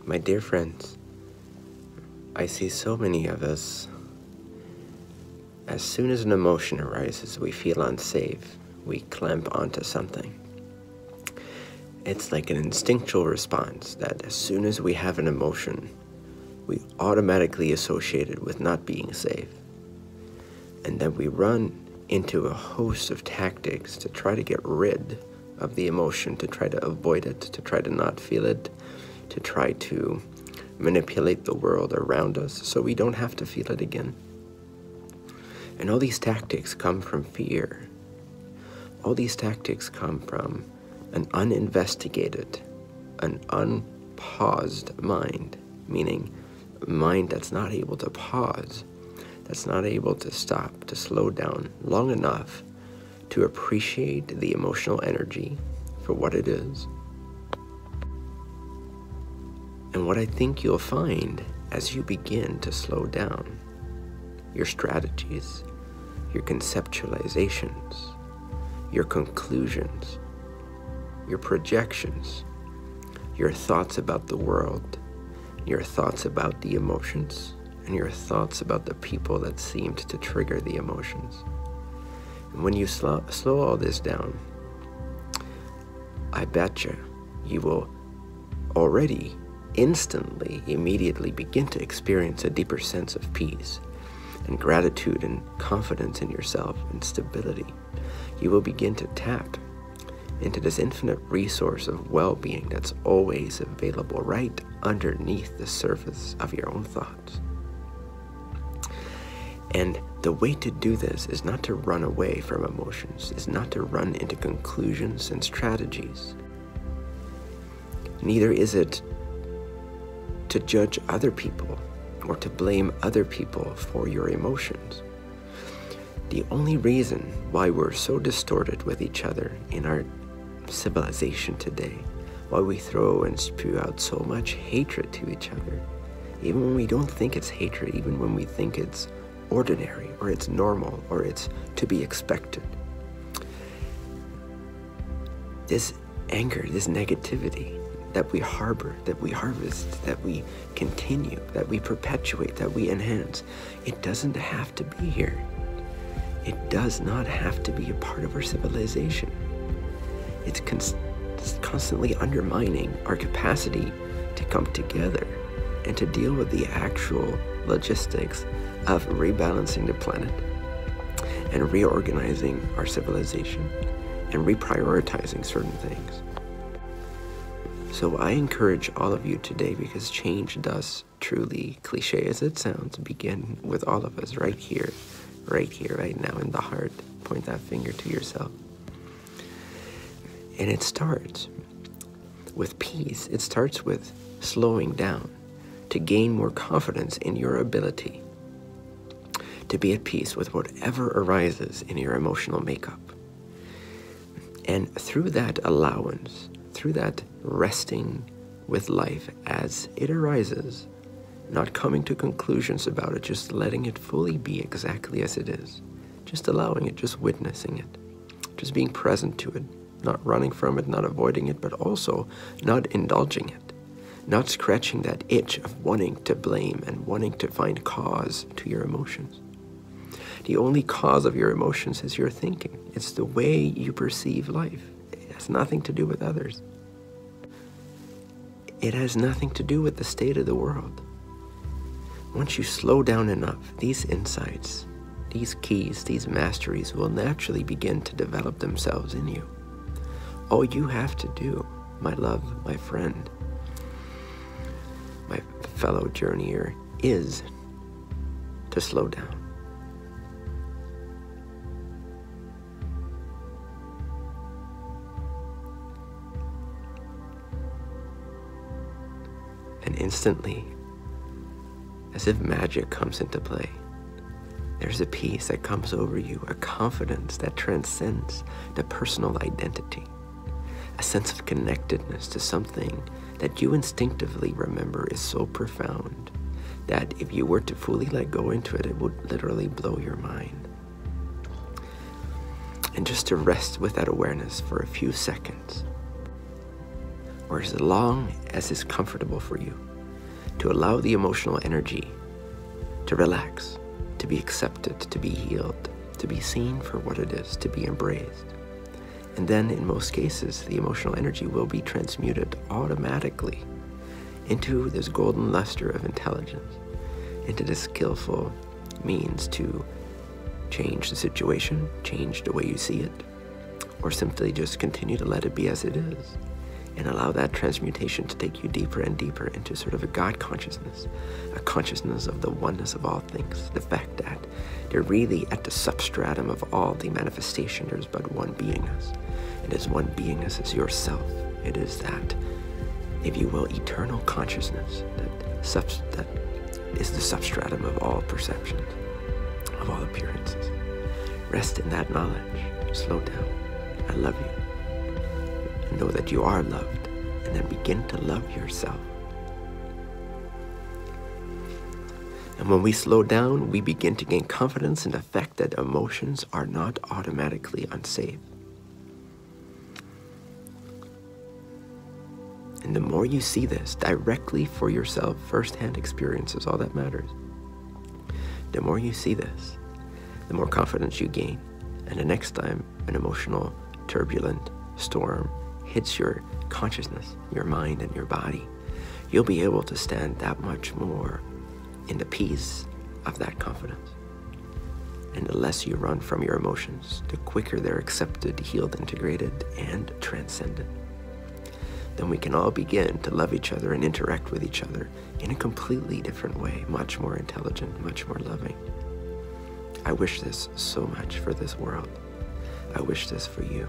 My dear friends, I see so many of us, as soon as an emotion arises, we feel unsafe. We clamp onto something. It's like an instinctual response that as soon as we have an emotion, we automatically associate it with not being safe. And then we run into a host of tactics to try to get rid of the emotion, to try to avoid it, to try to not feel it, to try to manipulate the world around us so we don't have to feel it again. And all these tactics come from fear. All these tactics come from an uninvestigated, an unpaused mind, meaning a mind that's not able to pause, that's not able to stop, to slow down long enough to appreciate the emotional energy for what it is. And what I think you'll find as you begin to slow down, your strategies, your conceptualizations, your conclusions, your projections, your thoughts about the world, your thoughts about the emotions, and your thoughts about the people that seemed to trigger the emotions. And when you slow all this down, I betcha you will already instantly, immediately begin to experience a deeper sense of peace and gratitude and confidence in yourself and stability. You will begin to tap into this infinite resource of well-being that's always available right underneath the surface of your own thoughts. And the way to do this is not to run away from emotions, is not to run into conclusions and strategies. Neither is it to judge other people or to blame other people for your emotions. The only reason why we're so distorted with each other in our civilization today, why we throw and spew out so much hatred to each other, even when we don't think it's hatred, even when we think it's ordinary or it's normal or it's to be expected. This anger, this negativity that we harbor, that we harvest, that we continue, that we perpetuate, that we enhance, it doesn't have to be here. It does not have to be a part of our civilization. It's constantly undermining our capacity to come together and to deal with the actual logistics of rebalancing the planet and reorganizing our civilization and reprioritizing certain things. So I encourage all of you today, because change does truly, cliche as it sounds, begin with all of us right here, right now in the heart. Point that finger to yourself. And it starts with peace. It starts with slowing down to gain more confidence in your ability to be at peace with whatever arises in your emotional makeup. And through that allowance, through that resting with life as it arises, not coming to conclusions about it, just letting it fully be exactly as it is, just allowing it, just witnessing it, just being present to it, not running from it, not avoiding it, but also not indulging it, not scratching that itch of wanting to blame and wanting to find cause to your emotions. The only cause of your emotions is your thinking. It's the way you perceive life. It has nothing to do with others. It has nothing to do with the state of the world. Once you slow down enough, these insights, these keys, these masteries will naturally begin to develop themselves in you. All you have to do, my love, my friend, my fellow journeyer, is to slow down. And instantly, as if magic comes into play, there's a peace that comes over you, a confidence that transcends the personal identity, a sense of connectedness to something that you instinctively remember is so profound that if you were to fully let go into it, it would literally blow your mind. And just to rest with that awareness for a few seconds, or as long as is comfortable for you, to allow the emotional energy to relax, to be accepted, to be healed, to be seen for what it is, to be embraced. And then in most cases, the emotional energy will be transmuted automatically into this golden luster of intelligence, into this skillful means to change the situation, change the way you see it, or simply just continue to let it be as it is, and allow that transmutation to take you deeper and deeper into sort of a God consciousness, a consciousness of the oneness of all things, the fact that they're really at the substratum of all the manifestation. There's but one beingness, and this one beingness is yourself. It is that, if you will, eternal consciousness that is the substratum of all perceptions, of all appearances. Rest in that knowledge. Slow down. I love you. And know that you are loved, and then begin to love yourself. And when we slow down, we begin to gain confidence in the fact that emotions are not automatically unsafe. And the more you see this directly for yourself, first-hand experience is all that matters. The more you see this, the more confidence you gain. And the next time an emotional, turbulent storm hits your consciousness, your mind, and your body, you'll be able to stand that much more in the peace of that confidence. And the less you run from your emotions, the quicker they're accepted, healed, integrated, and transcended. Then we can all begin to love each other and interact with each other in a completely different way, much more intelligent, much more loving. I wish this so much for this world. I wish this for you.